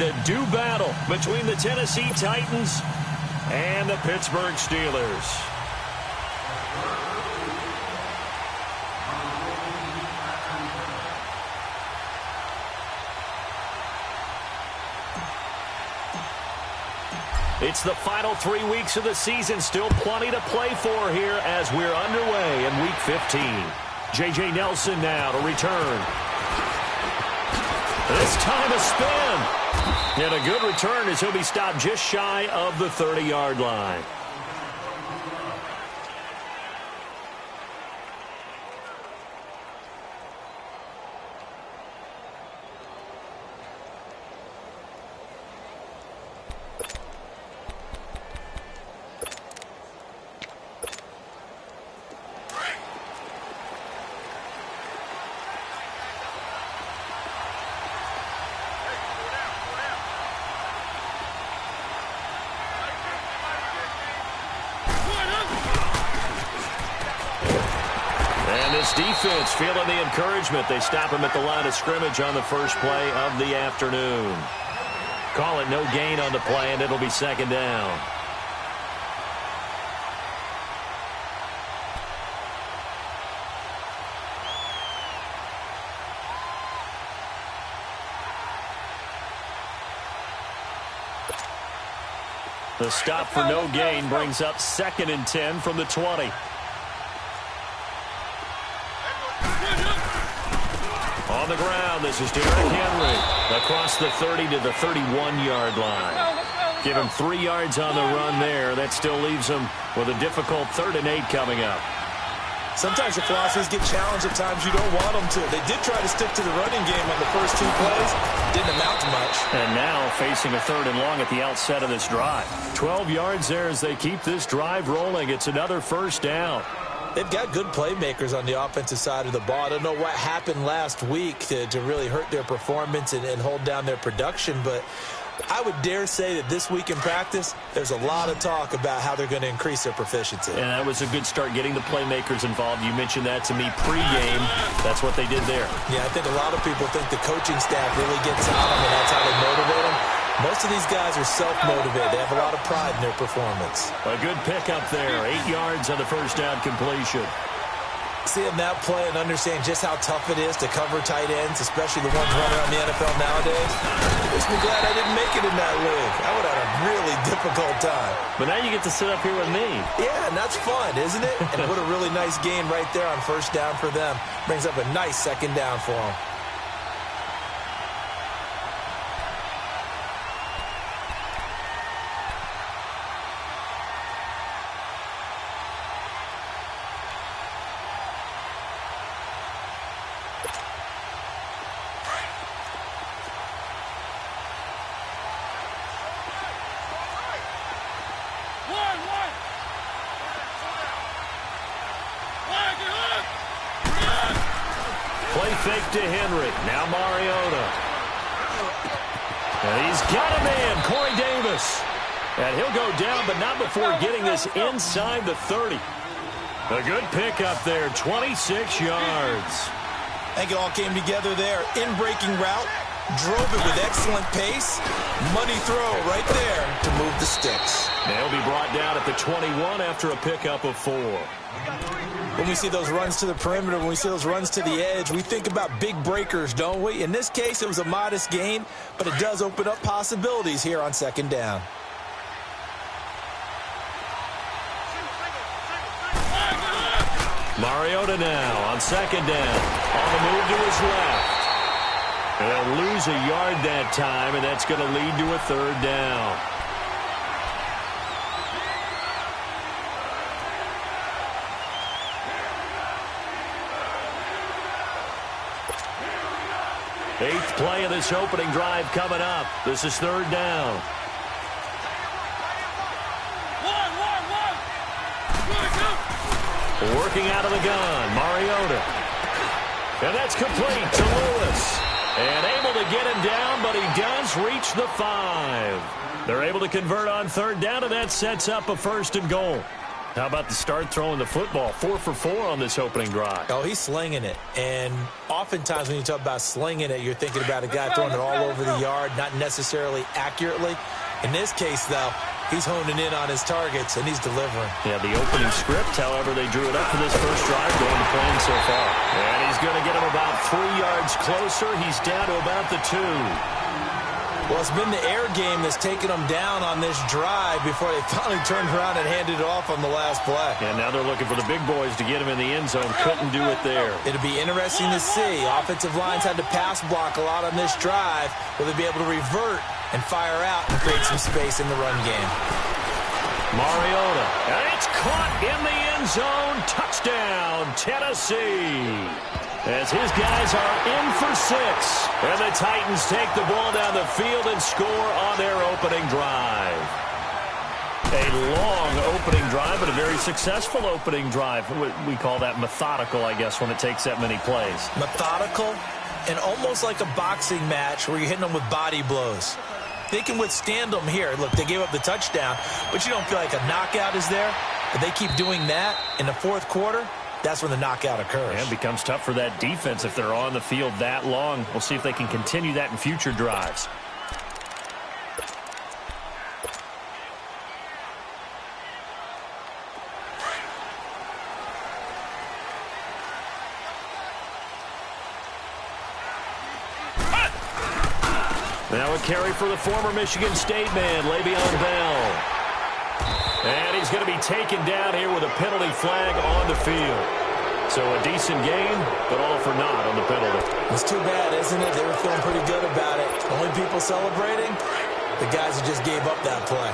to do battle between the Tennessee Titans and the Pittsburgh Steelers. It's the final 3 weeks of the season. Still plenty to play for here as we're underway in Week 15. J.J. Nelson now to return. This time a spin. And a good return as he'll be stopped just shy of the 30-yard line. Defense feeling the encouragement. They stop him at the line of scrimmage on the first play of the afternoon. Call it no gain on the play, and it'll be second down. The stop for no gain brings up 2nd and 10 from the 20. On the ground, this is Derrick Henry across the 30 to the 31-yard line. Give him 3 yards on the run there. That still leaves him with a difficult 3rd and 8 coming up. Sometimes your philosophies get challenged at times you don't want them to. They did try to stick to the running game on the first 2 plays. Didn't amount to much. And now facing a 3rd and long at the outset of this drive. 12 yards there as they keep this drive rolling. It's another first down. They've got good playmakers on the offensive side of the ball. I don't know what happened last week to really hurt their performance and hold down their production, but I would dare say that this week in practice, there's a lot of talk about how they're going to increase their proficiency. And that was a good start getting the playmakers involved. You mentioned that to me pregame. That's what they did there. Yeah, I think a lot of people think the coaching staff really gets on them, and that's how they motivate them. Most of these guys are self-motivated. They have a lot of pride in their performance. A good pickup there. 8 yards on the first down completion. Seeing that play and understand just how tough it is to cover tight ends, especially the ones running around the NFL nowadays, makes me glad I didn't make it in that league. I would have had a really difficult time. But now you get to sit up here with me. Yeah, and that's fun, isn't it? And what a really nice game right there on first down for them. Brings up a nice 2nd down for them. Fake to Henry. Now Mariota. And he's got a man, Corey Davis. And he'll go down, but not before getting this inside the 30. A good pickup there, 26 yards. I think it all came together there. In-breaking route, drove it with excellent pace. Money throw right there to move the sticks. They'll be brought down at the 21 after a pickup of 4. When we see those runs to the perimeter, when we see those runs to the edge, we think about big breakers, don't we? In this case, it was a modest gain, but it does open up possibilities here on 2nd down. Mariota now on 2nd down. On the move to his left. They'll lose a yard that time, and that's going to lead to a 3rd down. Eighth play of this opening drive coming up. This is 3rd down. Working out of the gun, Mariota. And that's complete to Lewis. And able to get him down, but he does reach the 5. They're able to convert on 3rd down, and that sets up a 1st and goal. How about the start throwing the football? 4 for 4 on this opening drive. Oh, he's slinging it. And oftentimes when you talk about slinging it, you're thinking about a guy throwing it all over the yard, not necessarily accurately. In this case, though, he's honing in on his targets, and he's delivering. Yeah, the opening script, however, they drew it up for this first drive, going to plan so far. And he's going to get him about 3 yards closer. He's down to about the 2. Well, it's been the air game that's taken them down on this drive before they finally turned around and handed it off on the last play. And now they're looking for the big boys to get him in the end zone. Couldn't do it there. It'll be interesting to see. Offensive lines had to pass block a lot on this drive. Will they be able to revert and fire out and create some space in the run game? Mariota, and it's caught in the end zone. Touchdown, Tennessee. As his guys are in for 6. And the Titans take the ball down the field and score on their opening drive. A long opening drive, but a very successful opening drive. We call that methodical, I guess, when it takes that many plays. Methodical and almost like a boxing match where you're hitting them with body blows. They can withstand them here. Look, they gave up the touchdown, but you don't feel like a knockout is there. But they keep doing that in the fourth quarter. That's when the knockout occurs. And it becomes tough for that defense if they're on the field that long. We'll see if they can continue that in future drives. Now a carry for the former Michigan State man, Le'Veon Bell. And he's going to be taken down here with a penalty flag on the field. So a decent gain, but all for naught on the penalty. It's too bad, isn't it? They were feeling pretty good about it. Only people celebrating, the guys who just gave up that play.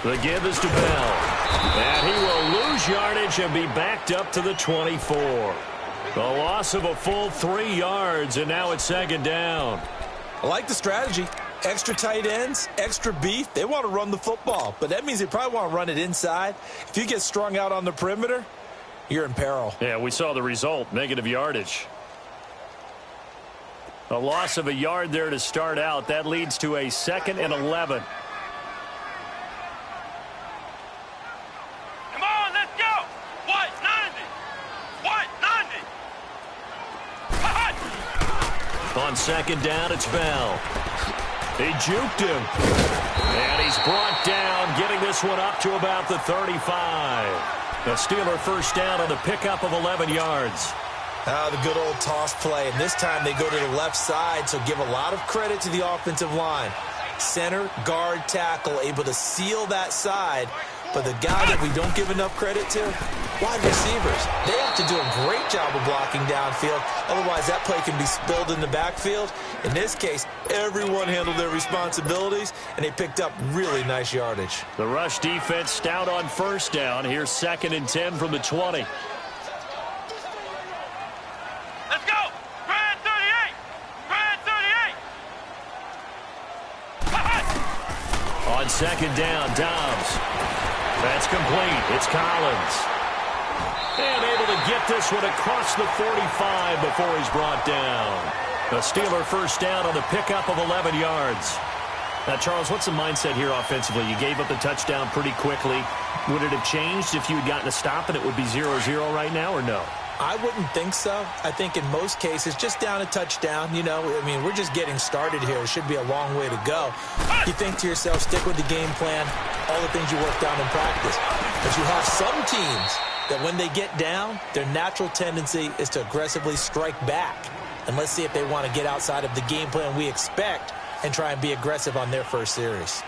The give is to Bell. And he will lose yardage and be backed up to the 24. The loss of a full 3 yards, and now it's second down. I like the strategy. Extra tight ends, extra beef. They want to run the football, but that means they probably want to run it inside. If you get strung out on the perimeter, you're in peril. Yeah, we saw the result, negative yardage. A loss of a yard there to start out. That leads to a 2nd and 11. On second down, it's Bell. He juked him. And he's brought down, getting this one up to about the 35. The Steeler first down on the pickup of 11 yards. The good old toss play. And this time they go to the left side, so give a lot of credit to the offensive line. Center, guard, tackle, able to seal that side. But the guy that we don't give enough credit to, wide receivers. They have to do a great job of blocking downfield. Otherwise, that play can be spilled in the backfield. In this case, everyone handled their responsibilities, and they picked up really nice yardage. The rush defense stout on first down. Here's 2nd and 10 from the 20. Let's go! Grand 38! Grand 38! On second down, Dobbs. That's complete. It's Collins. And able to get this one across the 45 before he's brought down. The Steeler first down on the pickup of 11 yards. Now, Charles, what's the mindset here offensively? You gave up the touchdown pretty quickly. Would it have changed if you had gotten a stop and it would be 0-0 right now, or no? I wouldn't think so. I think in most cases, just down a touchdown, you know, I mean, we're just getting started here. It should be a long way to go. You think to yourself, stick with the game plan, all the things you worked on in practice. But you have some teams that when they get down, their natural tendency is to aggressively strike back. And let's see if they want to get outside of the game plan we expect and try and be aggressive on their first series.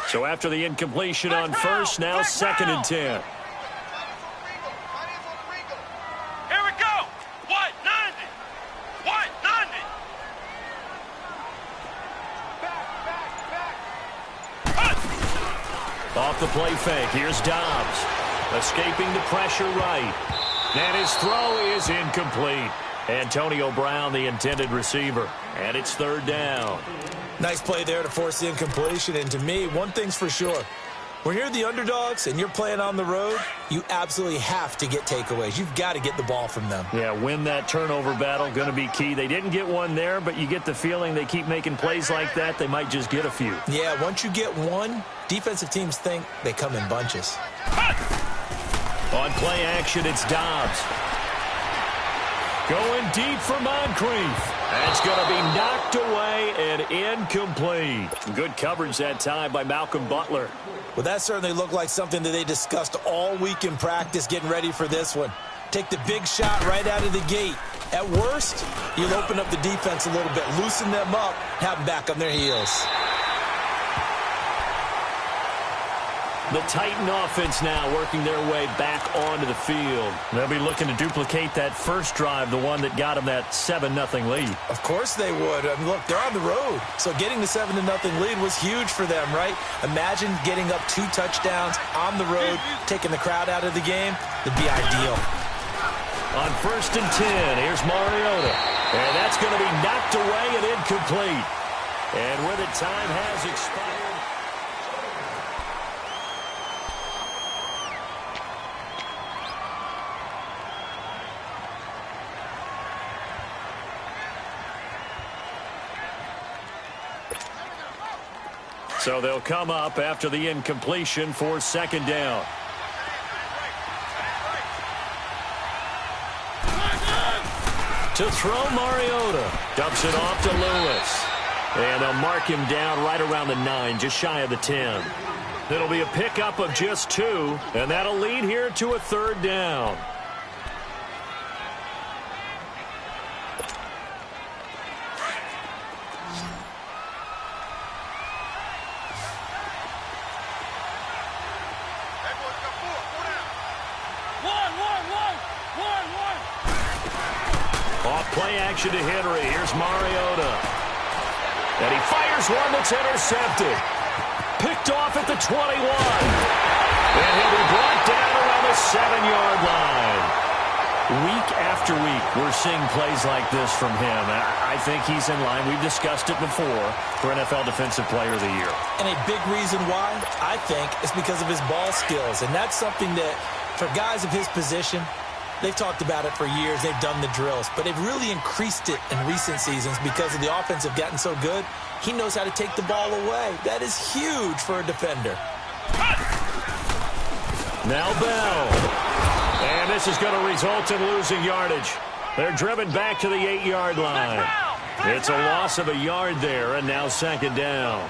So after the incompletion on first, now 2nd and 10. Here we go! What? 90! What? 90! Off the play fake, here's Dobbs. Escaping the pressure right. And his throw is incomplete. Antonio Brown, the intended receiver. And it's 3rd down. Nice play there to force the incompletion. And to me, one thing's for sure. When you're the underdogs and you're playing on the road, you absolutely have to get takeaways. You've got to get the ball from them. Yeah, win that turnover battle, going to be key. They didn't get one there, but you get the feeling they keep making plays like that, they might just get a few. Yeah, once you get one, defensive teams think they come in bunches. On play action, it's Dobbs. Going deep for Moncrief. That's going to be knocked away and incomplete. Good coverage that time by Malcolm Butler. Well, that certainly looked like something that they discussed all week in practice, getting ready for this one. Take the big shot right out of the gate. At worst, you'll open up the defense a little bit, loosen them up, have them back on their heels. The Titan offense now working their way back onto the field. They'll be looking to duplicate that first drive, the one that got them that 7-0 lead. Of course they would. I mean, look, they're on the road. So getting the 7-0 lead was huge for them, right? Imagine getting up 2 touchdowns on the road, taking the crowd out of the game. It'd be ideal. On 1st and 10, here's Mariota. And that's going to be knocked away and incomplete. And with it, time has expired. So they'll come up after the incompletion for 2nd down. To throw, Mariota. Dumps it off to Lewis. And they'll mark him down right around the 9, just shy of the 10. It'll be a pickup of just 2, and that'll lead here to a 3rd down. Play action to Henry. Here's Mariota. And he fires one that's intercepted. Picked off at the 21. And he'll be brought down around the 7-yard line. Week after week, we're seeing plays like this from him. I think he's in line. We've discussed it before for NFL Defensive Player of the Year. And a big reason why, I think, is because of his ball skills. And that's something that, for guys of his position, they've talked about it for years. They've done the drills. But they've really increased it in recent seasons because of the offense have gotten so good. He knows how to take the ball away. That is huge for a defender. Now Bell. And this is going to result in losing yardage. They're driven back to the 8-yard line. It's a loss of a yard there, and now 2nd down.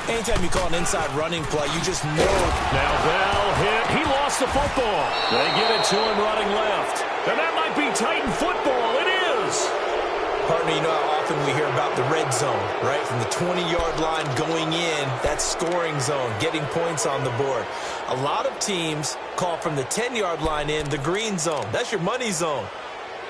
Anytime you call an inside running play, you just know. Now Bell hit. He lost the football. They give it to him running left. And that might be Titan football. It is. Partner, you know how often we hear about the red zone, right? From the 20-yard line going in, that scoring zone, getting points on the board. A lot of teams call from the 10-yard line in the green zone. That's your money zone.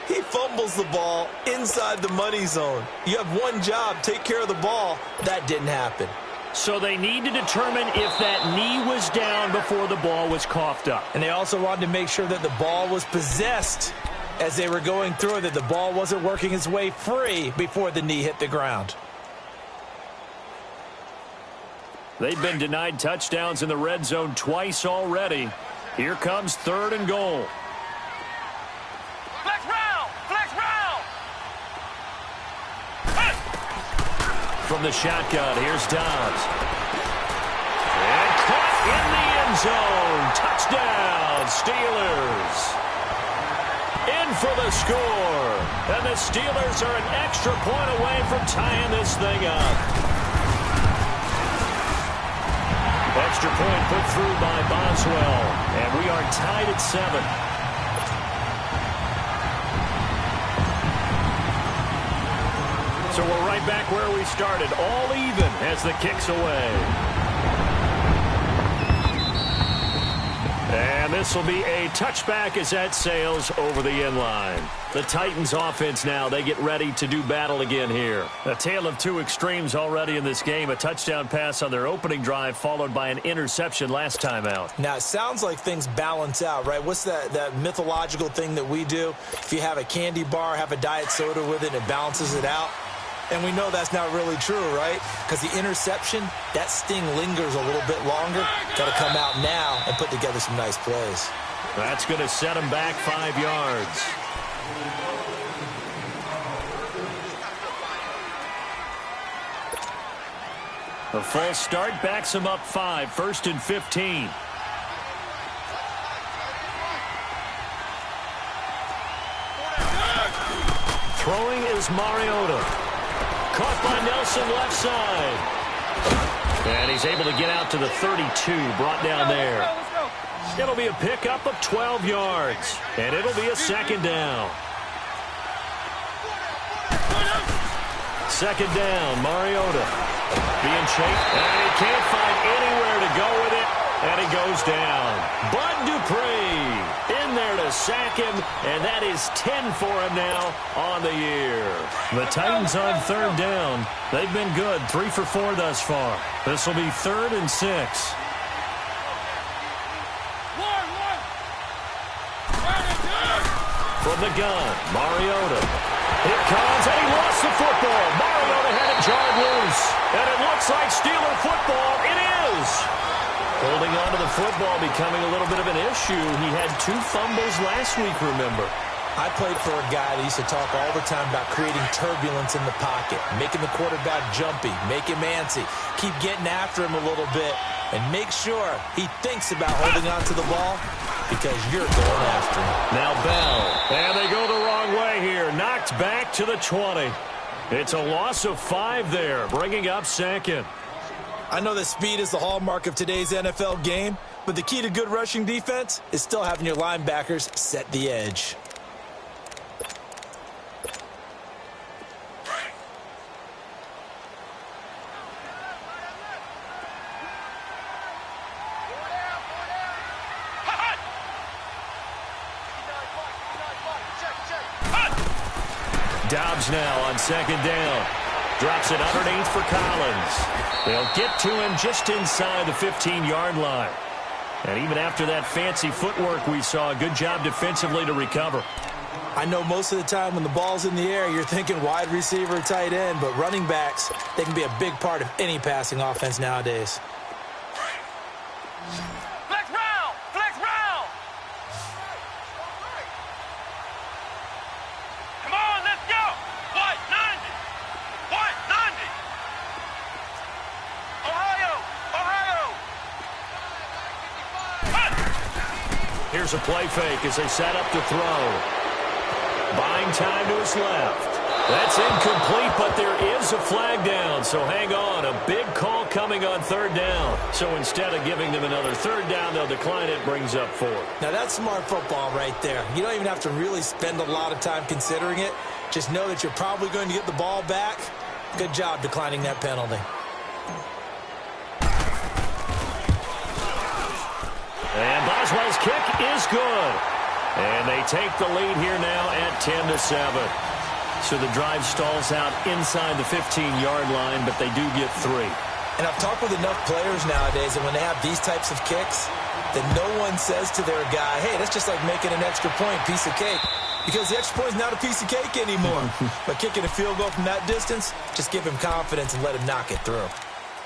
He fumbles the ball inside the money zone. You have one job, take care of the ball. That didn't happen. So they need to determine if that knee was down before the ball was coughed up. And they also wanted to make sure that the ball was possessed as they were going through it, that the ball wasn't working its way free before the knee hit the ground. They've been denied touchdowns in the red zone twice already. Here comes 3rd and goal. Flex round! Flex round! From the shotgun, here's Dobbs. And caught in the end zone. Touchdown, Steelers. In for the score. And the Steelers are an extra point away from tying this thing up. Extra point put through by Boswell. And we are tied at 7. So we're right back where we started, all even as the kick's away. And this will be a touchback as that sails over the end line. The Titans offense now, they get ready to do battle again here. A tale of 2 extremes already in this game. A touchdown pass on their opening drive followed by an interception last time out. Now, it sounds like things balance out, right? What's that mythological thing that we do? If you have a candy bar, have a diet soda with it, and it balances it out. And we know that's not really true, right? Because the interception, that sting lingers a little bit longer. Got to come out now and put together some nice plays. That's going to set him back 5 yards. A false start backs him up 5, 1st and 15. Throwing is Mariota. Caught by Nelson left side. And he's able to get out to the 32, brought down there. It'll be a pickup of 12 yards, and it'll be a 2nd down. 2nd down, Mariota being chased, and he can't find anywhere to go with it, and he goes down. Bud Dupree in there to sack him, and that is 10 for him now on the year. The Titans on 3rd down. They've been good, 3 for 4 thus far. This will be 3rd and 6. From the gun, Mariota. It comes, and he lost the football. Mariota had it jarred loose, and it looks like Steeler football. It is. Holding on to the football becoming a little bit of an issue. He had 2 fumbles last week, remember. I played for a guy that used to talk all the time about creating turbulence in the pocket, making the quarterback jumpy, make him antsy, keep getting after him a little bit, and make sure he thinks about holding on to the ball because you're going after him. Now Bell, and they go the wrong way here. Knocked back to the 20. It's a loss of 5 there, bringing up 2nd. I know that speed is the hallmark of today's NFL game, but the key to good rushing defense is still having your linebackers set the edge. Dobbs now on 2nd down. Drops it underneath for Collins. They'll get to him just inside the 15-yard line. And even after that fancy footwork we saw, a good job defensively to recover. I know most of the time when the ball's in the air, you're thinking wide receiver, tight end, but running backs, they can be a big part of any passing offense nowadays. Flex round! Flex round! Come on, let's go! White 90! White 90! Ohio! Ohio! Here's a play fake as they set up to throw. Buying time to his left. That's incomplete, but there is a flag down, so hang on. A big call coming on 3rd down. So instead of giving them another 3rd down, they'll decline it, brings up 4. Now that's smart football right there. You don't even have to really spend a lot of time considering it. Just know that you're probably going to get the ball back. Good job declining that penalty. And Boswell's kick is good. And they take the lead here now at 10-7. So the drive stalls out inside the 15-yard line, but they do get 3. And I've talked with enough players nowadays, and when they have these types of kicks, then no one says to their guy, hey, that's just like making an extra point, piece of cake. Because the extra point is not a piece of cake anymore. But kicking a field goal from that distance, just give him confidence and let him knock it through.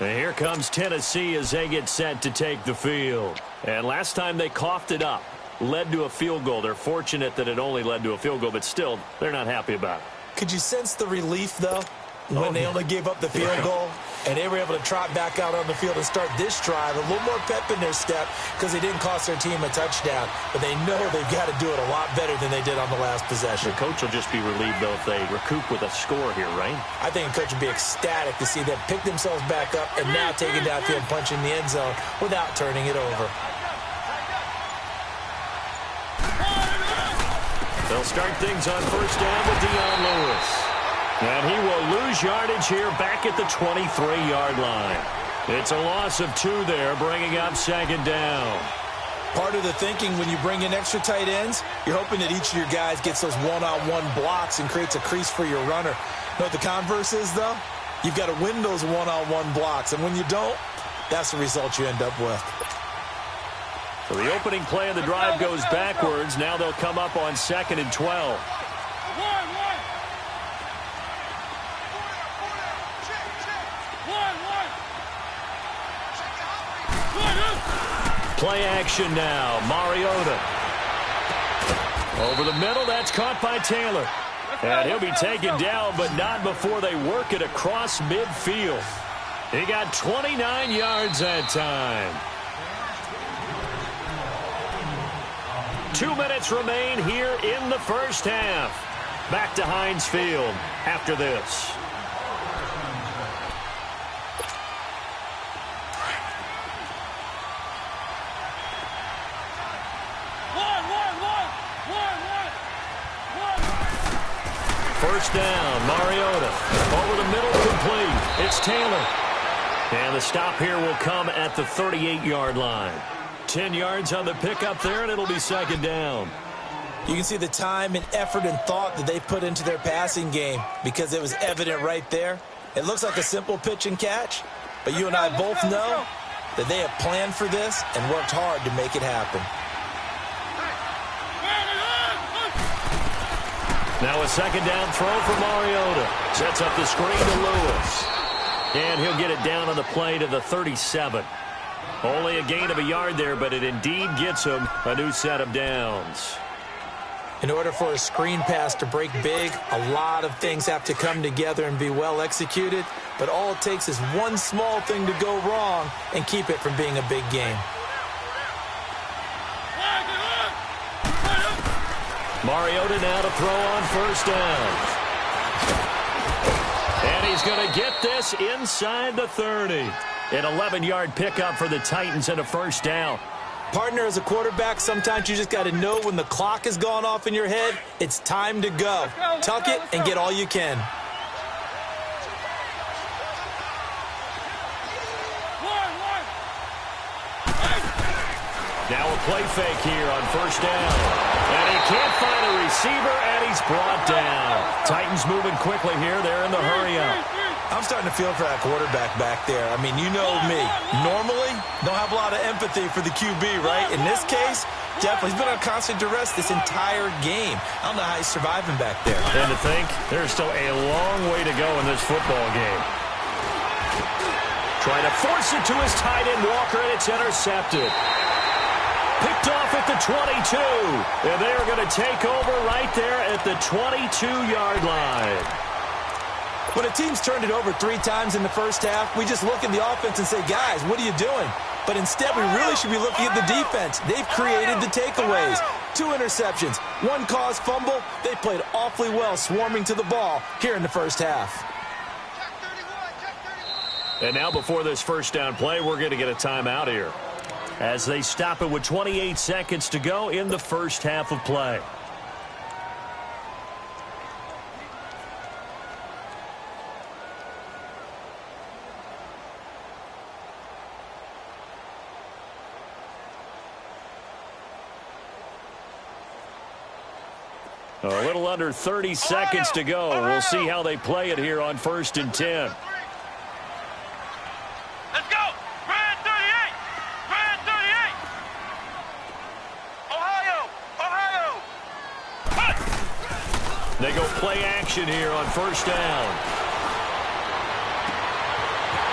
And here comes Tennessee as they get set to take the field. And last time they coughed it up, led to a field goal. They're fortunate that it only led to a field goal, but still, they're not happy about it. Could you sense the relief, though, when they only gave up the field goal and they were able to trot back out on the field and start this drive? A little more pep in their step because they didn't cost their team a touchdown, but they know they've got to do it a lot better than they did on the last possession. The coach will just be relieved, though, if they recoup with a score here, right? I think the coach would be ecstatic to see them pick themselves back up and now take it downfield and punch in the end zone without turning it over. They'll start things on 1st down with Dion Lewis. And he will lose yardage here back at the 23-yard line. It's a loss of 2 there, bringing up 2nd down. Part of the thinking when you bring in extra tight ends, you're hoping that each of your guys gets those one-on-one blocks and creates a crease for your runner. You know what the converse is, though? You've got to win those one-on-one blocks, and when you don't, that's the result you end up with. So the opening play of the drive goes backwards. Now they'll come up on 2nd and 12. Play action now. Mariota. Over the middle. That's caught by Taylor. And he'll be taken down, but not before they work it across midfield. He got 29 yards that time. 2 minutes remain here in the first half. Back to Heinz Field after this. First down, Mariota. Over the middle, complete. It's Taylor. And the stop here will come at the 38-yard line. 10 yards on the pickup there, and it'll be second down. You can see the time and effort and thought that they put into their passing game because it was evident right there. It looks like a simple pitch and catch, but you and I both know that they have planned for this and worked hard to make it happen. Now a second down throw for Mariota. Sets up the screen to Lewis. And he'll get it down on the play to the 37. Only a gain of a yard there, but it indeed gets him a new set of downs. In order for a screen pass to break big, a lot of things have to come together and be well executed. But all it takes is one small thing to go wrong and keep it from being a big game. Mariota now to throw on first down. And he's going to get this inside the 30. An 11-yard pickup for the Titans and a first down. Partner, as a quarterback, sometimes you just got to know when the clock has gone off in your head, it's time to go. Tuck it and get all you can. Now a play fake here on first down. And he can't find a receiver, and he's brought down. Titans moving quickly here. They're in the hurry-up. I'm starting to feel for that quarterback back there. I mean, you know me. Normally, don't have a lot of empathy for the QB, right? In this case, definitely. He's been on constant duress this entire game. I don't know how he's surviving back there. And to think, there's still a long way to go in this football game. Trying to force it to his tight end, Walker, and it's intercepted. Picked off at the 22. And they are going to take over right there at the 22-yard line. When a team's turned it over 3 times in the first half, we just look at the offense and say, guys, what are you doing? But instead, we really should be looking at the defense. They've created the takeaways. 2 interceptions, 1 caused fumble. They played awfully well swarming to the ball here in the first half. And now before this first down play, we're going to get a timeout here as they stop it with 28 seconds to go in the first half of play. A little under 30 seconds to go. We'll see how they play it here on 1st and 10. Let's go! Brand 38! Brand 38! Ohio! Ohio! Push! They go play action here on first down.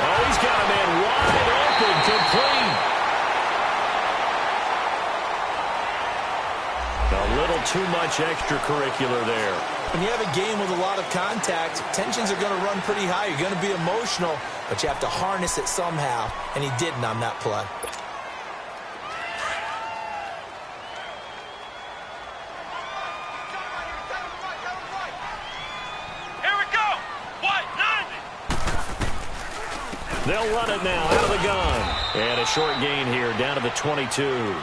Oh, he's got a man wide open, complete. A little too much extracurricular there. When you have a game with a lot of contact, tensions are going to run pretty high. You're going to be emotional, but you have to harness it somehow, and he didn't on that play. Here we go! What? 90! They'll run it now out of the gun. And a short gain here down to the 22.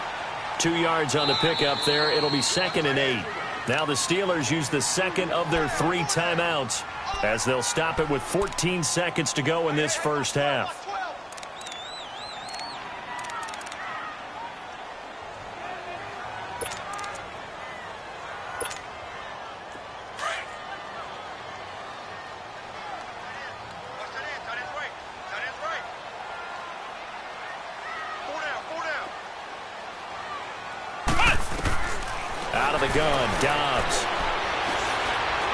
2 yards on the pickup there. It'll be 2nd and 8. Now the Steelers use the second of their 3 timeouts as they'll stop it with 14 seconds to go in this first half. Out of the gun, Dobbs.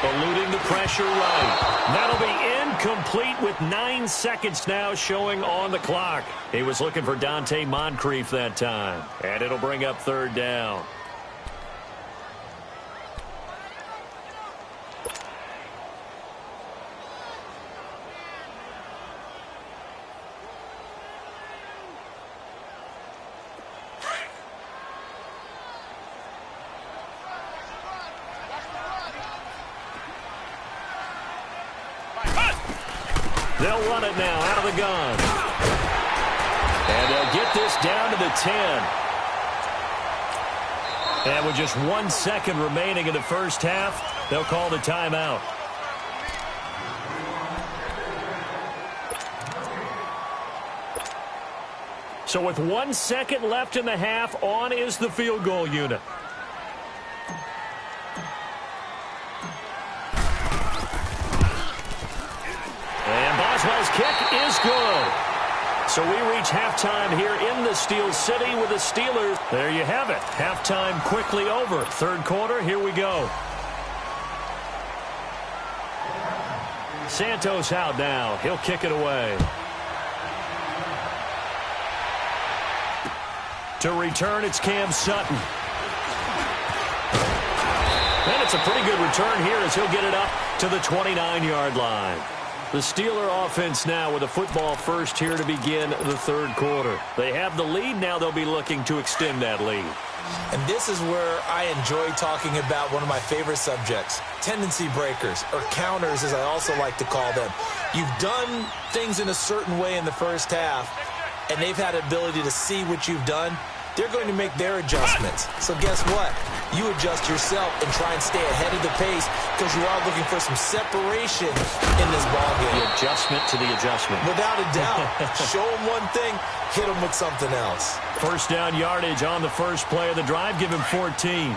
eluding the pressure right. That'll be incomplete with 9 seconds now showing on the clock. He was looking for Dante Moncrief that time, and it'll bring up third down. They'll run it now out of the gun. And they'll get this down to the 10. And with just 1 second remaining in the first half, they'll call the timeout. So with 1 second left in the half, on is the field goal unit. Boswell's kick is good. So we reach halftime here in the Steel City with the Steelers. There you have it. Halftime quickly over. Third quarter, here we go. Santos out now. He'll kick it away. To return, it's Cam Sutton. And it's a pretty good return here as he'll get it up to the 29-yard line. The Steeler offense now with a football first here to begin the third quarter. They have the lead. Now they'll be looking to extend that lead. And this is where I enjoy talking about one of my favorite subjects, tendency breakers, or counters as I also like to call them. You've done things in a certain way in the first half, and they've had the ability to see what you've done. They're going to make their adjustments. So guess what? You adjust yourself and try and stay ahead of the pace because you are looking for some separation in this ballgame. The adjustment to the adjustment. Without a doubt. Show them one thing, hit them with something else. First down yardage on the first play of the drive. Give him 14.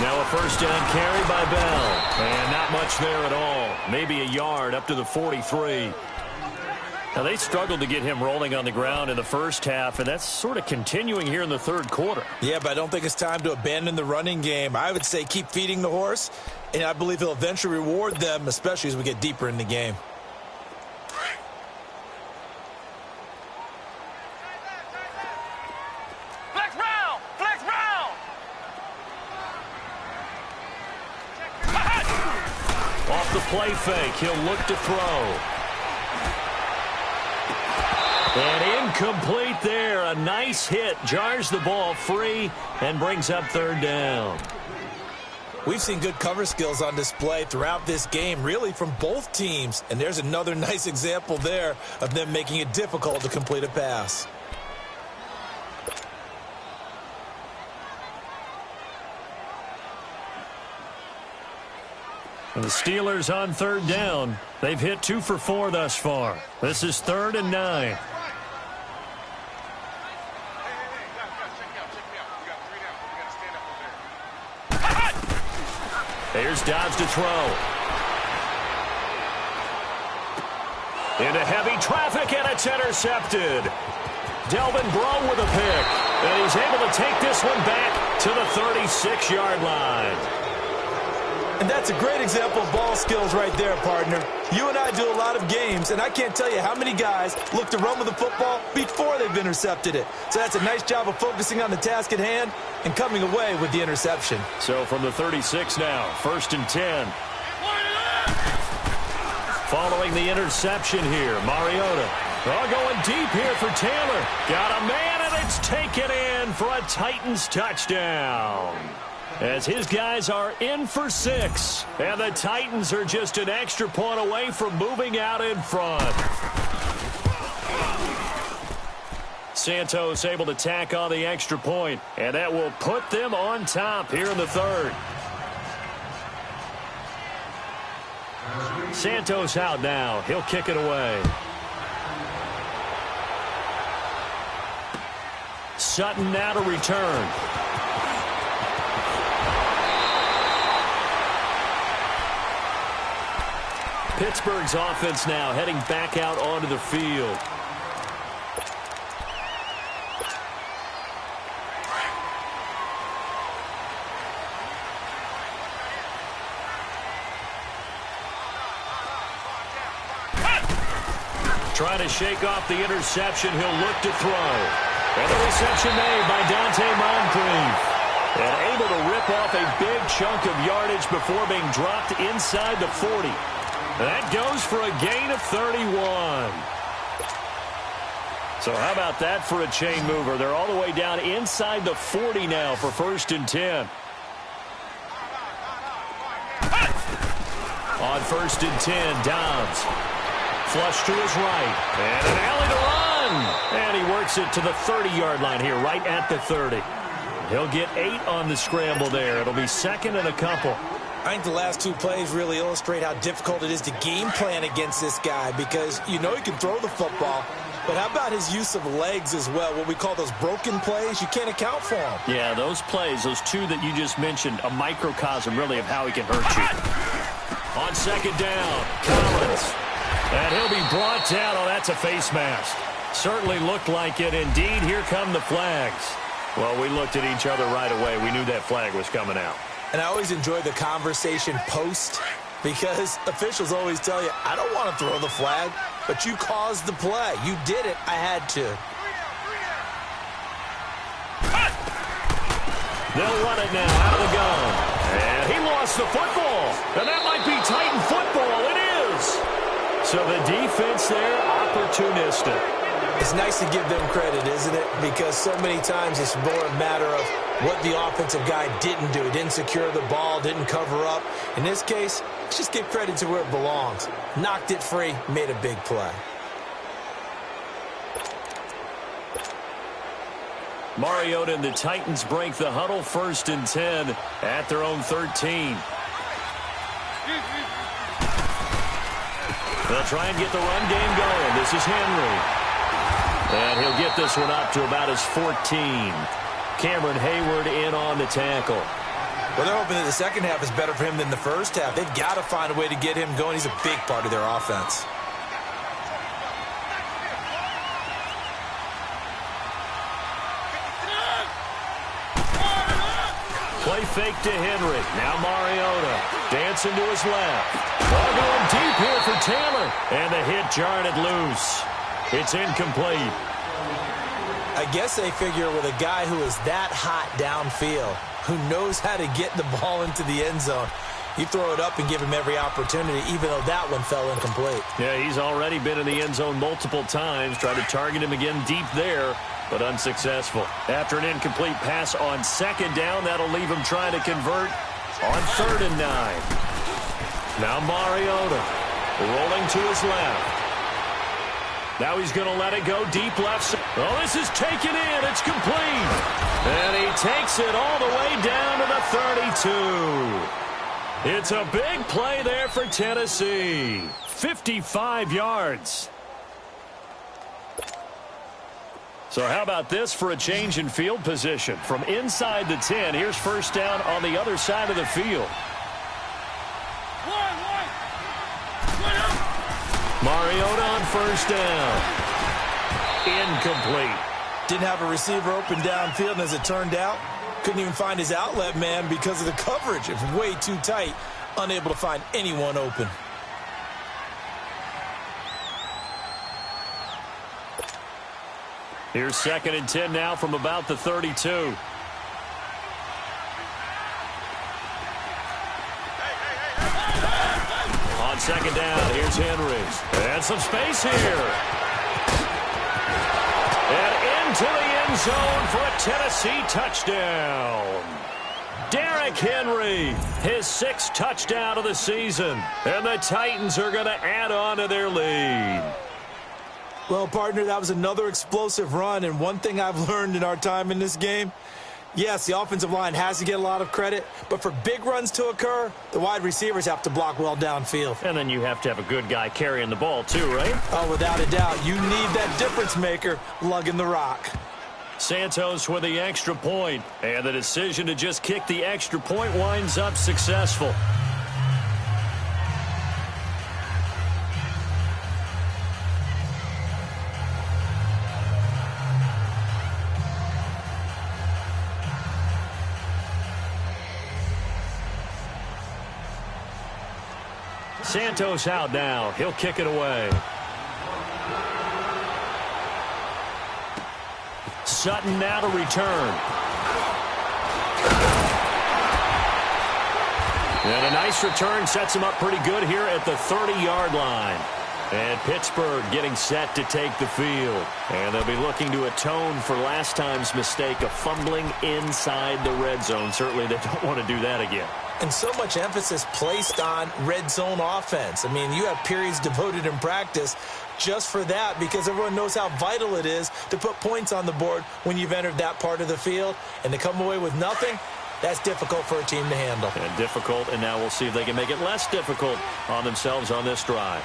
Now a first down carry by Bell. And not much there at all. Maybe a yard up to the 43. Now they struggled to get him rolling on the ground in the first half, and that's sort of continuing here in the third quarter. Yeah, but I don't think it's time to abandon the running game. I would say keep feeding the horse, and I believe he'll eventually reward them, especially as we get deeper in the game. Off the play fake, he'll look to throw. And incomplete there. A nice hit. Jars the ball free and brings up third down. We've seen good cover skills on display throughout this game, really from both teams. And there's another nice example there of them making it difficult to complete a pass. And the Steelers on third down. They've hit 2 for 4 thus far. This is 3rd and 9. Here's Dobbs to throw. Into heavy traffic, and it's intercepted. Delvin Breaux with a pick. And he's able to take this one back to the 36-yard line. And that's a great example of ball skills right there, partner. You and I do a lot of games, and I can't tell you how many guys look to run with the football before they've intercepted it. So that's a nice job of focusing on the task at hand and coming away with the interception. So from the 36 now, 1st and 10. Following the interception here, Mariota. Going deep here for Taylor. Got a man, and it's taken in for a Titans touchdown. As his guys are in for 6. And the Titans are just an extra point away from moving out in front. Santos able to tack on the extra point, and that will put them on top here in the 3rd. Santos out now. He'll kick it away. Sutton now to return. Pittsburgh's offense now heading back out onto the field. try to shake off the interception. He'll look to throw. And the reception made by Dante Moncrief. And able to rip off a big chunk of yardage before being dropped inside the 40. That goes for a gain of 31. So how about that for a chain mover? They're all the way down inside the 40 now for 1st and 10. On 1st and 10, Dobbs. Flush to his right. And an alley to run. And he works it to the 30-yard line here, right at the 30. He'll get 8 on the scramble there. It'll be 2nd and a couple. I think the last 2 plays really illustrate how difficult it is to game plan against this guy because you know he can throw the football, but how about his use of legs as well, what we call those broken plays? You can't account for them. Yeah, those plays, those 2 that you just mentioned, a microcosm really of how he can hurt you. On 2nd down, Collins. And he'll be brought down. Oh, that's a face mask. Certainly looked like it. Indeed, here come the flags. Well, we looked at each other right away. We knew that flag was coming out. And I always enjoy the conversation post because officials always tell you, I don't want to throw the flag, but you caused the play. You did it. I had to. They'll run it now out of the gun. And he lost the football. And that might be Titan football. It is. So the defense there, opportunistic. It's nice to give them credit, isn't it? Because so many times it's more a matter of what the offensive guy didn't do. He didn't secure the ball, didn't cover up. In this case, let's just give credit to where it belongs. Knocked it free, made a big play. Mariota and the Titans break the huddle 1st and 10 at their own 13. They'll try and get the run game going. This is Henry. And he'll get this one up to about his 14. Cameron Hayward in on the tackle. Well, they're hoping that the second half is better for him than the first half. They've got to find a way to get him going. He's a big part of their offense. Play fake to Henry. Now Mariota dancing to his left. Ball going deep here for Taylor. And the hit jarred it loose. It's incomplete. I guess they figure with a guy who is that hot downfield, who knows how to get the ball into the end zone, you throw it up and give him every opportunity, even though that one fell incomplete. Yeah, he's already been in the end zone multiple times. Tried to target him again deep there, but unsuccessful. After an incomplete pass on 2nd down, that'll leave him trying to convert on 3rd and 9. Now Mariota rolling to his left. Now he's going to let it go deep left. Oh, this is taken in. It's complete. And he takes it all the way down to the 32. It's a big play there for Tennessee. 55 yards. So how about this for a change in field position? From inside the 10, here's 1st down on the other side of the field. Mariota on 1st down. Incomplete. Didn't have a receiver open downfield, and as it turned out, couldn't even find his outlet man because of the coverage. It was way too tight, unable to find anyone open. Here's 2nd and 10 now from about the 32. On 2nd down, here's Henry. And some space here. And into the end zone for a Tennessee touchdown. Derrick Henry, his 6th touchdown of the season. And the Titans are going to add on to their lead. Well, partner, that was another explosive run, and one thing I've learned in our time in this game, yes, the offensive line has to get a lot of credit, but for big runs to occur, the wide receivers have to block well downfield. And then you have to have a good guy carrying the ball too, right? Oh, without a doubt. You need that difference maker lugging the rock. Santos with the extra point, and the decision to just kick the extra point winds up successful. Santos out now. He'll kick it away. Sutton now to return. And a nice return sets him up pretty good here at the 30-yard line. And Pittsburgh getting set to take the field. And they'll be looking to atone for last time's mistake of fumbling inside the red zone. Certainly they don't want to do that again. And so much emphasis placed on red zone offense. I mean, you have periods devoted in practice just for that because everyone knows how vital it is to put points on the board when you've entered that part of the field. And to come away with nothing, that's difficult for a team to handle. And difficult, and now we'll see if they can make it less difficult on themselves on this drive.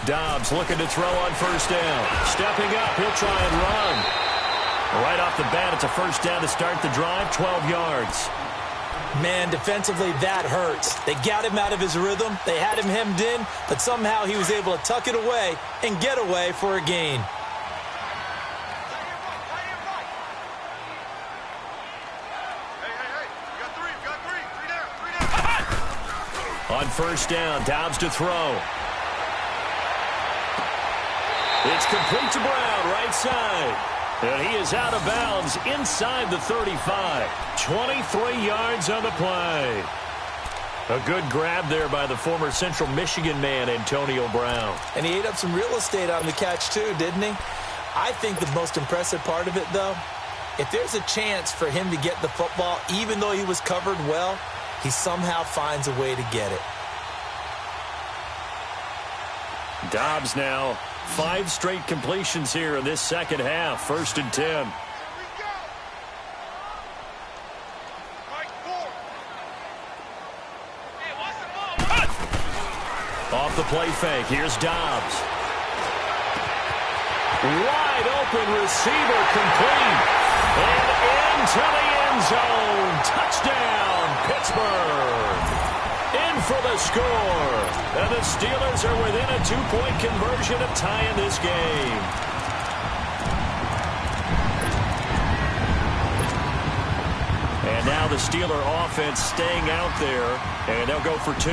Dobbs looking to throw on first down. Stepping up, he'll try and run. Right off the bat, it's a first down to start the drive, 12 yards. Man, defensively, that hurts. They got him out of his rhythm. They had him hemmed in, but somehow he was able to tuck it away and get away for a gain. On first down, Dobbs to throw. It's complete to Brown, right side. And he is out of bounds inside the 35. 23 yards on the play. A good grab there by the former Central Michigan man, Antonio Brown. And he ate up some real estate on the catch too, didn't he? I think the most impressive part of it, though, if there's a chance for him to get the football, even though he was covered well, he somehow finds a way to get it. Dobbs now 5 straight completions here in this second half. 1st and 10. Off the play fake. Here's Dobbs. Wide open receiver complete. And into the end zone. Touchdown, Pittsburgh. In for the score. And the Steelers are within a 2-point conversion of tying this game. And now the Steeler offense staying out there. And they'll go for 2.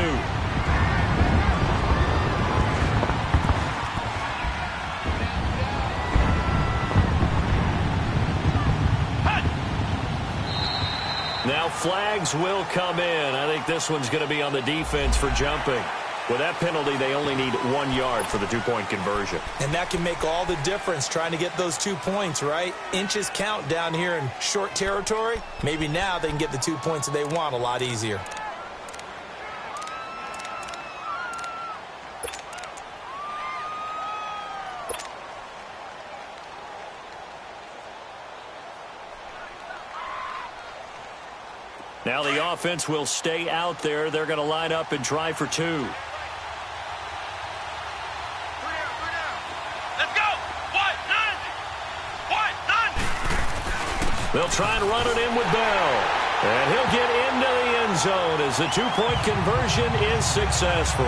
Now flags will come in. I think this one's going to be on the defense for jumping. With that penalty, they only need 1 yard for the 2-point conversion. And that can make all the difference trying to get those 2 points, right? Inches count down here in short territory. Maybe now they can get the 2 points that they want a lot easier. Now the offense will stay out there. They're going to line up and try for 2. Let's go. What? 90. They'll try and run it in with Bell. And he'll get into the end zone as the 2-point conversion is successful.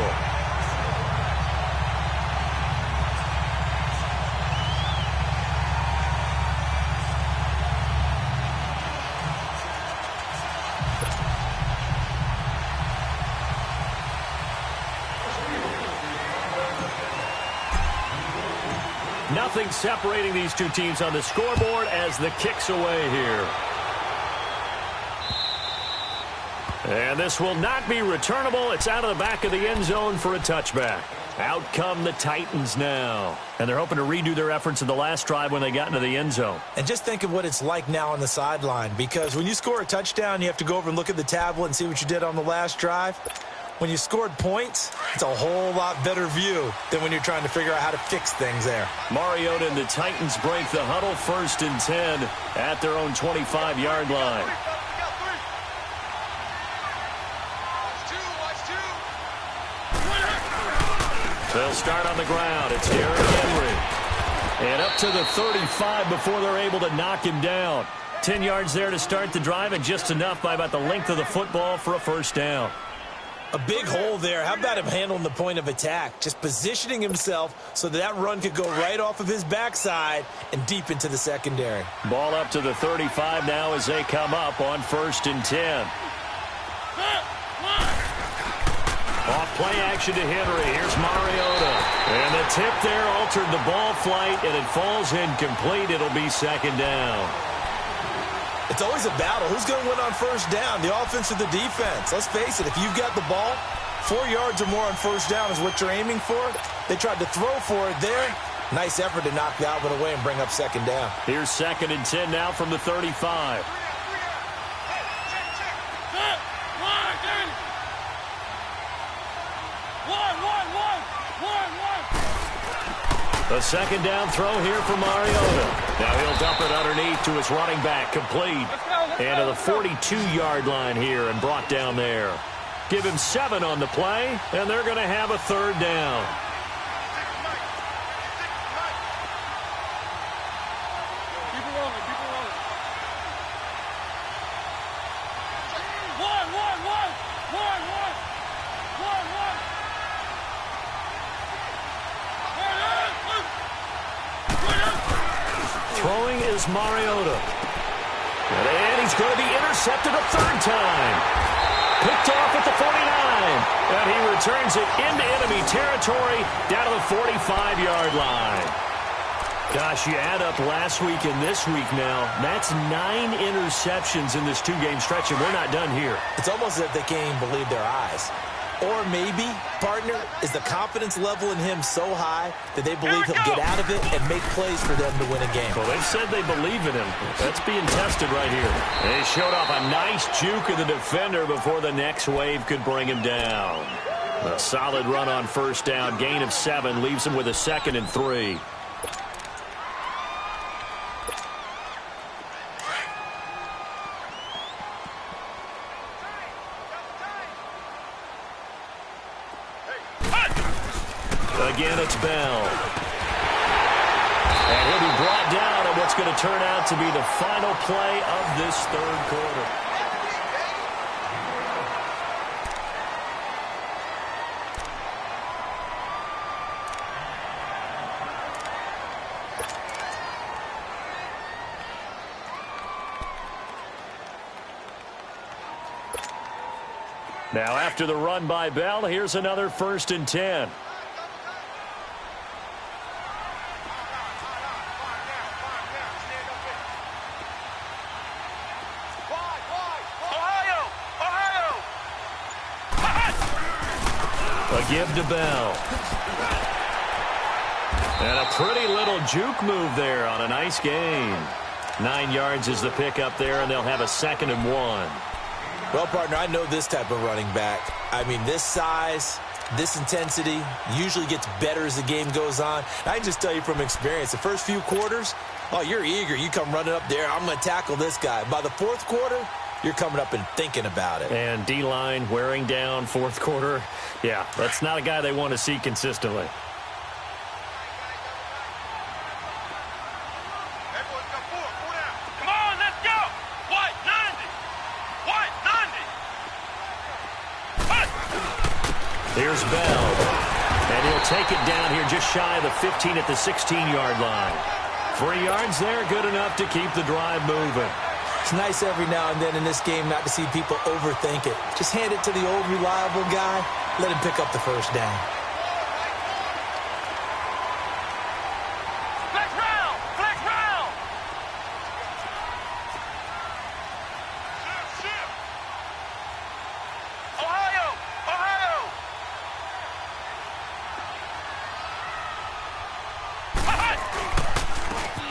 Nothing separating these two teams on the scoreboard as the kick's away here. And this will not be returnable. It's out of the back of the end zone for a touchback. Out come the Titans now. And they're hoping to redo their efforts in the last drive when they got into the end zone. And just think of what it's like now on the sideline, because when you score a touchdown, you have to go over and look at the tablet and see what you did on the last drive. When you scored points, it's a whole lot better view than when you're trying to figure out how to fix things there. Mariota and the Titans break the huddle, 1st and 10 at their own 25-yard line. They'll start on the ground. It's Derrick Henry. And up to the 35 before they're able to knock him down. 10 yards there to start the drive, and just enough by about the length of the football for a first down. A big hole there. How about him handling the point of attack? Just positioning himself so that run could go right off of his backside and deep into the secondary. Ball up to the 35 now as they come up on 1st and 10. Off play action to Henry. Here's Mariota. And the tip there altered the ball flight, and it falls incomplete. It'll be second down. It's always a battle. Who's going to win on first down, the offense or the defense? Let's face it, if you've got the ball, 4 yards or more on first down is what you're aiming for. They tried to throw for it there. Nice effort to knock that one away and bring up second down. Here's 2nd and 10 now from the 35. A second down throw here for Mariota. Now he'll dump it underneath to his running back, complete. And to the 42-yard line here and brought down there. Give him 7 on the play, and they're going to have a third down. Throwing is Mariota. And he's going to be intercepted a third time. Picked off at the 49. And he returns it into enemy territory down to the 45-yard line. Gosh, you add up last week and this week now. That's 9 interceptions in this 2-game stretch, and we're not done here. It's almost as if they can't even believe their eyes. Or maybe, partner, is the confidence level in him so high that they believe he'll get out of it and make plays for them to win a game. Well, they've said they believe in him. That's being tested right here. They showed off a nice juke of the defender before the next wave could bring him down. A solid run on first down. Gain of 7 leaves him with a 2nd and 3. Again, it's Bell. And he'll be brought down on what's going to turn out to be the final play of this third quarter. Now, after the run by Bell, here's another 1st and 10. A give to Bell. And a pretty little juke move there on a nice gain. 9 yards is the pickup there, and they'll have a 2nd and 1. Well, partner, I know this type of running back. I mean, this size, this intensity usually gets better as the game goes on. I can just tell you from experience, the first few quarters, oh, you're eager. You come running up there, I'm going to tackle this guy. By the 4th quarter, you're coming up and thinking about it. And D-line wearing down 4th quarter. Yeah, that's not a guy they want to see consistently. Come on, let's go. What? 90. What? 90. Here's Bell. And he'll take it down here just shy of the 15 at the 16-yard line. 3 yards there, good enough to keep the drive moving. It's nice every now and then in this game not to see people overthink it. Just hand it to the old reliable guy. Let him pick up the first down. Flex round. Flex round. Shift. Ohio.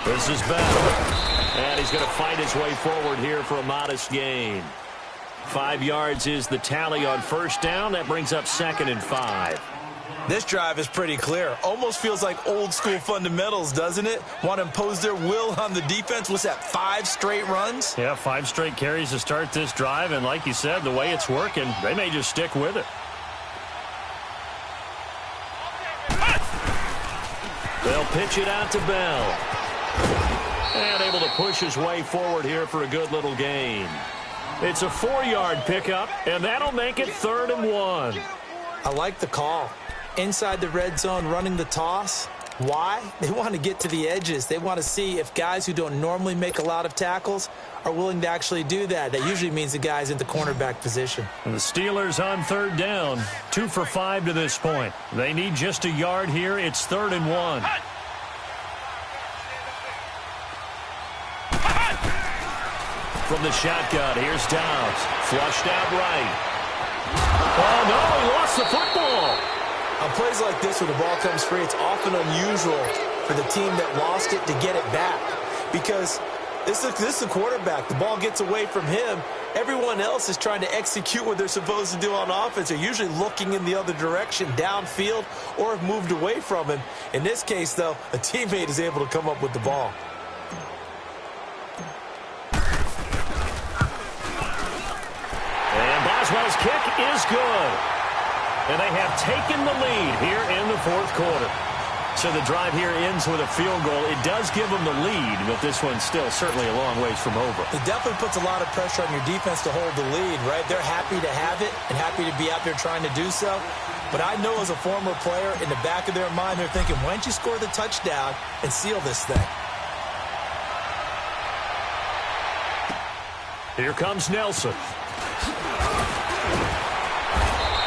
This is Bell. And he's going to fight his way forward here for a modest gain. 5 yards is the tally on first down. That brings up 2nd and 5. This drive is pretty clear. Almost feels like old school fundamentals, doesn't it? Want to impose their will on the defense. What's that, 5 straight runs? Yeah, 5 straight carries to start this drive. And like you said, the way it's working, they may just stick with it. They'll pitch it out to Bell. And able to push his way forward here for a good little gain. It's a 4-yard pickup, and that'll make it 3rd and 1. I like the call. Inside the red zone, running the toss. Why? They want to get to the edges. They want to see if guys who don't normally make a lot of tackles are willing to actually do that. That usually means the guy's in the cornerback position. And the Steelers on third down, 2 for 5 to this point. They need just a yard here. It's 3rd and 1. From the shotgun, here's Downs. Flushed out right. Oh, no, he lost the football. On plays like this where the ball comes free, it's often unusual for the team that lost it to get it back. Because this is the quarterback. The ball gets away from him. Everyone else is trying to execute what they're supposed to do on offense. They're usually looking in the other direction, downfield, or have moved away from him. In this case, though, a teammate is able to come up with the ball. And Boswell's kick is good. And they have taken the lead here in the 4th quarter. So the drive here ends with a field goal. It does give them the lead, but this one's still certainly a long ways from over. It definitely puts a lot of pressure on your defense to hold the lead, right? They're happy to have it and happy to be out there trying to do so. But I know as a former player, in the back of their mind, they're thinking, why don't you score the touchdown and seal this thing? Here comes Nelson.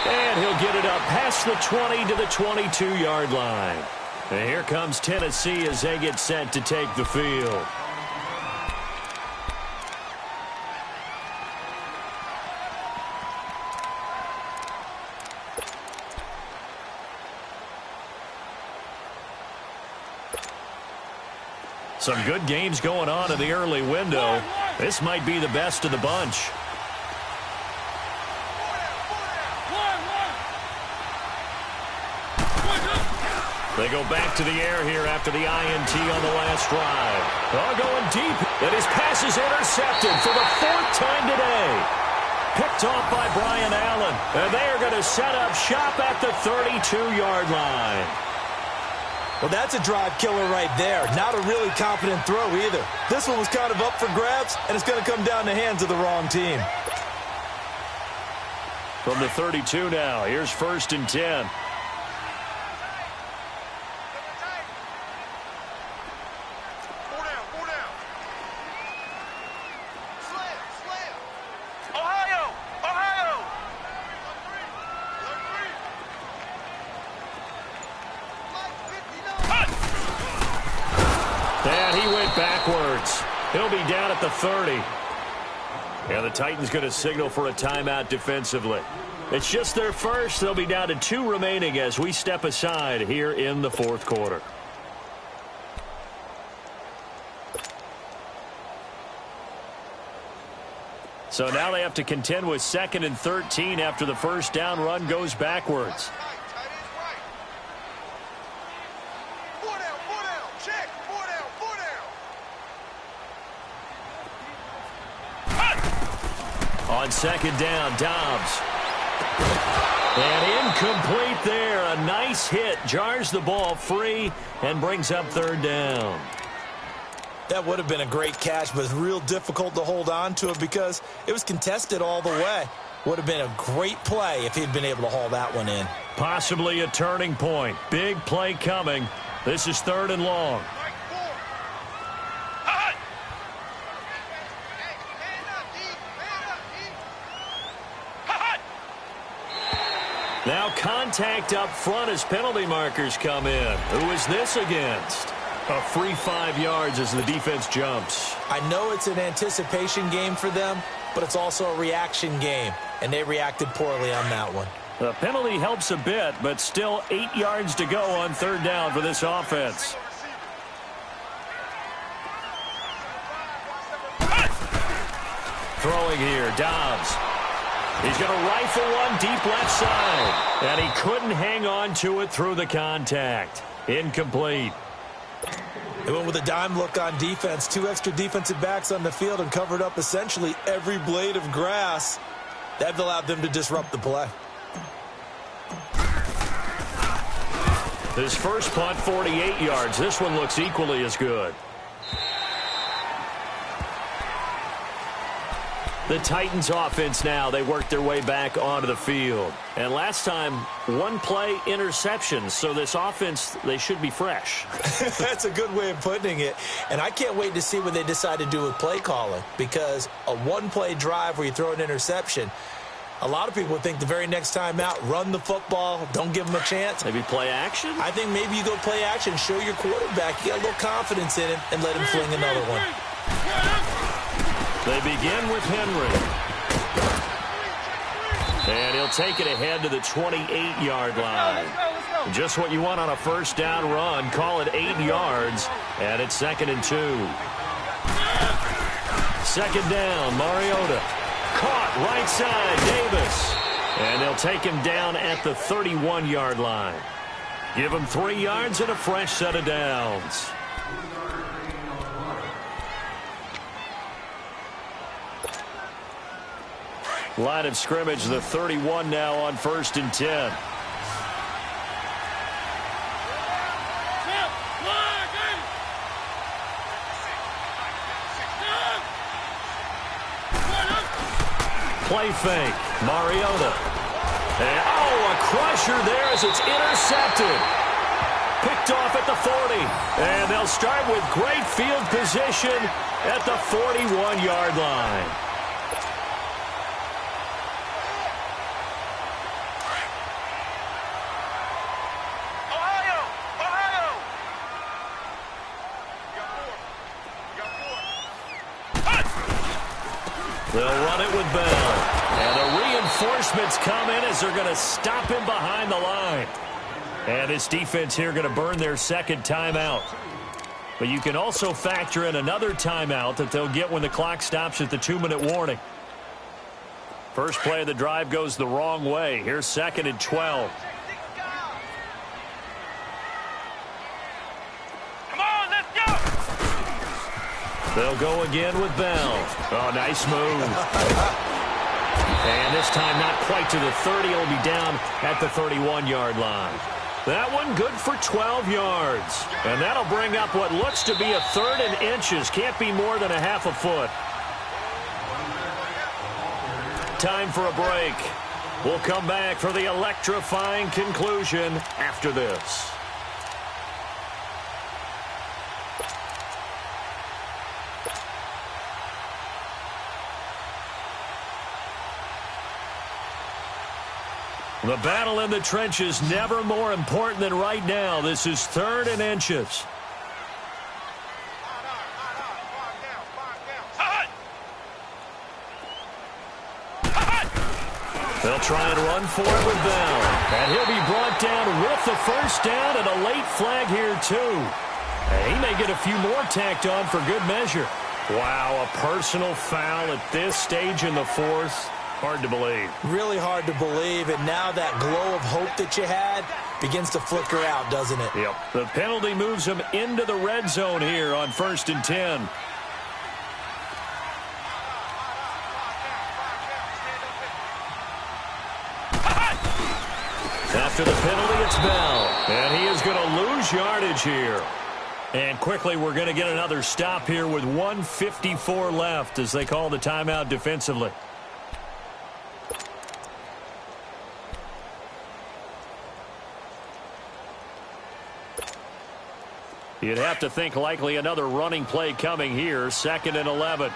And he'll get it up past the 20 to the 22-yard line. And here comes Tennessee as they get set to take the field. Some good games going on in the early window. This might be the best of the bunch. They go back to the air here after the INT on the last drive. Oh, going deep. And his pass is intercepted for the 4th time today. Picked off by Brian Allen. And they are going to set up shop at the 32-yard line. Well, that's a drive killer right there. Not a really confident throw either. This one was kind of up for grabs, and it's going to come down the hands of the wrong team. From the 32 now, here's 1st and 10. Backwards. He'll be down at the 30. And the Titans going to signal for a timeout defensively. It's just their first. They'll be down to 2 remaining as we step aside here in the 4th quarter. So now they have to contend with 2nd and 13 after the first down run goes backwards. On 2nd down, Dobbs. And incomplete there. A nice hit. Jars the ball free and brings up 3rd down. That would have been a great catch, but it's real difficult to hold on to it because it was contested all the way. Would have been a great play if he'd been able to haul that one in. Possibly a turning point. Big play coming. This is 3rd and long. Now contact up front as penalty markers come in. Who is this against? A free 5 yards as the defense jumps. I know it's an anticipation game for them, but it's also a reaction game, and they reacted poorly on that one. The penalty helps a bit, but still 8 yards to go on 3rd down for this offense. Throwing here, Dobbs. He's going to rifle one deep left side. And he couldn't hang on to it through the contact. Incomplete. They went with a dime look on defense. 2 extra defensive backs on the field and covered up essentially every blade of grass. That allowed them to disrupt the play. His first punt, 48 yards. This one looks equally as good. The Titans offense now, they work their way back onto the field. And last time, one play interception. So this offense, they should be fresh. That's a good way of putting it. And I can't wait to see what they decide to do with play calling, because a one-play drive where you throw an interception, a lot of people think the very next time out, run the football, don't give them a chance. Maybe play action? I think maybe you go play action, show your quarterback you got a little confidence in him, and let him fling another one. They begin with Henry. And he'll take it ahead to the 28-yard line. Just what you want on a first down run. Call it 8 yards, and it's 2nd and 2. Second down, Mariota. Caught right side, Davis. And they'll take him down at the 31-yard line. Give him 3 yards and a fresh set of downs. Line of scrimmage, the 31 now on 1st and 10. Play fake, Mariota. And, a crusher there as it's intercepted. Picked off at the 40. And they'll start with great field position at the 41-yard line. They'll run it with Bell. And the reinforcements come in as they're going to stop him behind the line. And this defense here going to burn their second timeout. But you can also factor in another timeout that they'll get when the clock stops at the 2-minute warning. First play of the drive goes the wrong way. Here's 2nd and 12. They'll go again with Bell. Oh, nice move. And this time not quite to the 30. It'll be down at the 31-yard line. That one good for 12 yards. And that'll bring up what looks to be a 3rd and inches. Can't be more than a half a foot. Time for a break. We'll come back for the electrifying conclusion after this. The battle in the trenches never more important than right now. This is 3rd and inches. They'll try and run for it with Bell. And he'll be brought down with the first down and a late flag here, too. And he may get a few more tacked on for good measure. Wow, a personal foul at this stage in the 4th. Hard to believe. Really hard to believe, and now that glow of hope that you had begins to flicker out, doesn't it? Yep. The penalty moves him into the red zone here on 1st and 10. After the penalty, it's Bell, and he is going to lose yardage here. And quickly, we're going to get another stop here with 1:54 left as they call the timeout defensively. You'd have to think likely another running play coming here, 2nd and 11.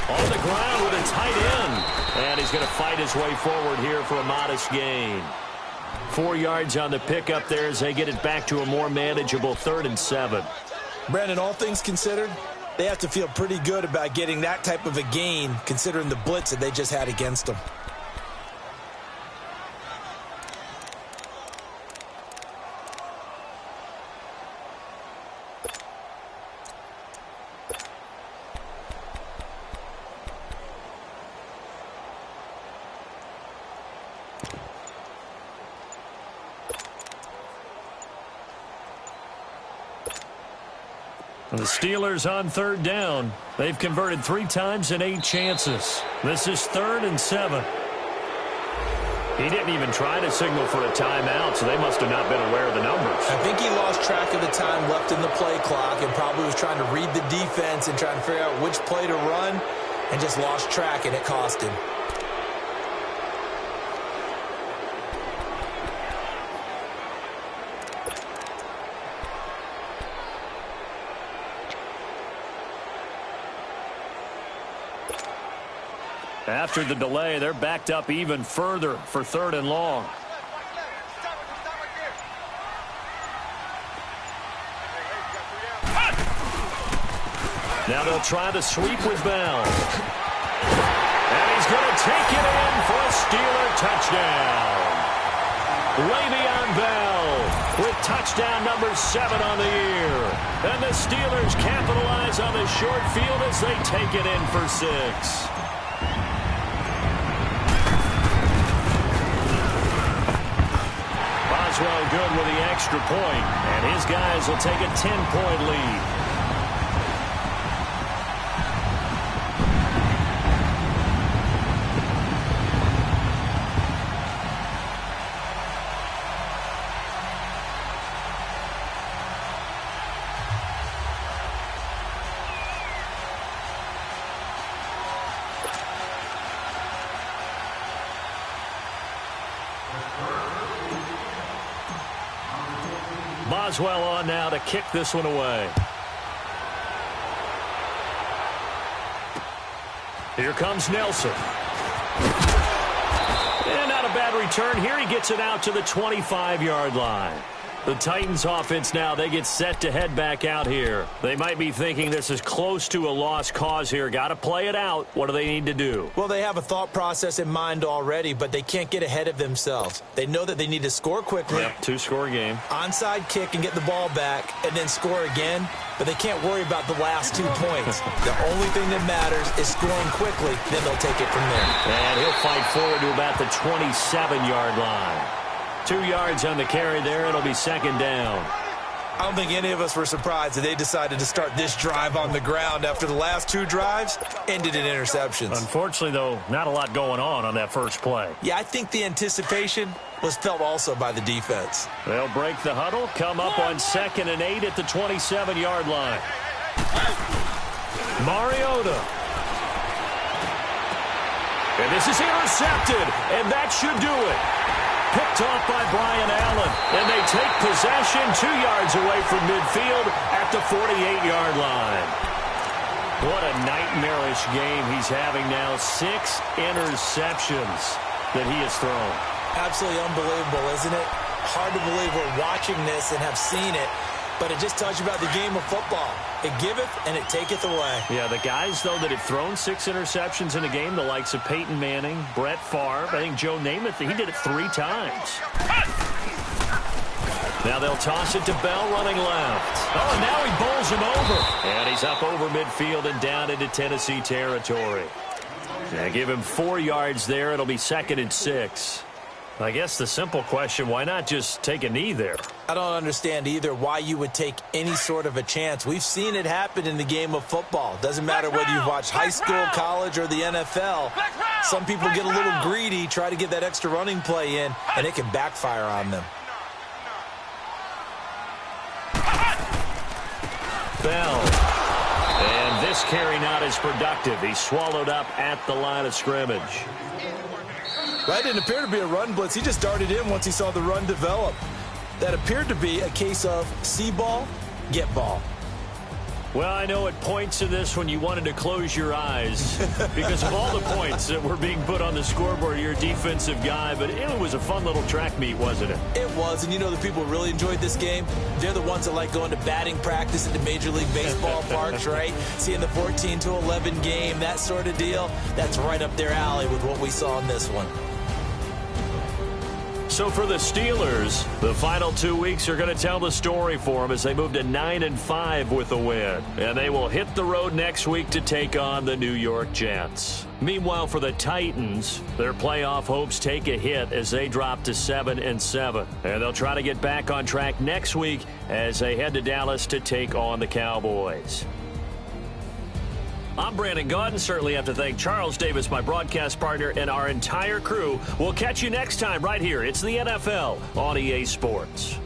On the ground with a tight end. And he's going to fight his way forward here for a modest gain. 4 yards on the pickup there as they get it back to a more manageable 3rd and 7. Brandon, all things considered, they have to feel pretty good about getting that type of a gain considering the blitz that they just had against them. The Steelers on 3rd down. They've converted 3 times in 8 chances. This is 3rd and 7. He didn't even try to signal for a timeout, so they must have not been aware of the numbers. I think he lost track of the time left in the play clock and probably was trying to read the defense and trying to figure out which play to run and just lost track, and it cost him. After the delay, they're backed up even further for 3rd and long. Now they'll try the sweep with Bell. And he's going to take it in for a Steeler touchdown. Le'Veon Bell with touchdown number 7 on the year. And the Steelers capitalize on the short field as they take it in for 6. Boswell good with the extra point, and his guys will take a 10-point lead. Boswell on now to kick this one away. Here comes Nelson. And not a bad return. Here he gets it out to the 25-yard line. The Titans offense now, they get set to head back out here. They might be thinking this is close to a lost cause here. Got to play it out. What do they need to do? Well, they have a thought process in mind already, but they can't get ahead of themselves. They know that they need to score quickly. Yep, 2-score game. Onside kick and get the ball back and then score again, but they can't worry about the last 2 points. The only thing that matters is scoring quickly, then they'll take it from there. And he'll fight forward to about the 27-yard line. 2 yards on the carry there. It'll be 2nd down. I don't think any of us were surprised that they decided to start this drive on the ground after the last 2 drives ended in interceptions. Unfortunately, though, not a lot going on that first play. Yeah, I think the anticipation was felt also by the defense. They'll break the huddle, come up on 2nd and 8 at the 27-yard line. Mariota. And this is intercepted, and that should do it. Picked off by Brian Allen, and they take possession 2 yards away from midfield at the 48-yard line. What a nightmarish game he's having now. 6 interceptions that he has thrown. Absolutely unbelievable, isn't it? Hard to believe we're watching this and have seen it, but it just tells you about the game of football. It giveth and it taketh away. Yeah, the guys, though, that have thrown 6 interceptions in a game, the likes of Peyton Manning, Brett Favre, I think Joe Namath, he did it 3 times. Now they'll toss it to Bell running left. Oh, and now he bowls him over. And he's up over midfield and down into Tennessee territory. Now give him 4 yards there. It'll be 2nd and 6. I guess the simple question, why not just take a knee there? I don't understand either why you would take any sort of a chance. We've seen it happen in the game of football. Doesn't matter whether you've watched high school, college, or the NFL. Some people get a little greedy, try to get that extra running play in, and it can backfire on them. Bell. And this carry not as productive. He's swallowed up at the line of scrimmage. That didn't appear to be a run blitz. He just darted in once he saw the run develop. That appeared to be a case of see ball, get ball. Well, I know at points in this when you wanted to close your eyes because of all the points that were being put on the scoreboard. You're a defensive guy, but it was a fun little track meet, wasn't it? It was, and you know the people who really enjoyed this game? They're the ones that like going to batting practice at the Major League Baseball parks, right? Seeing the 14-11 game, that sort of deal. That's right up their alley with what we saw in this one. So for the Steelers, the final 2 weeks are going to tell the story for them as they move to 9-5 with a win. And they will hit the road next week to take on the New York Jets. Meanwhile, for the Titans, their playoff hopes take a hit as they drop to 7-7. And they'll try to get back on track next week as they head to Dallas to take on the Cowboys. I'm Brandon Gaudin. Certainly have to thank Charles Davis, my broadcast partner, and our entire crew. We'll catch you next time right here. It's the NFL on EA Sports.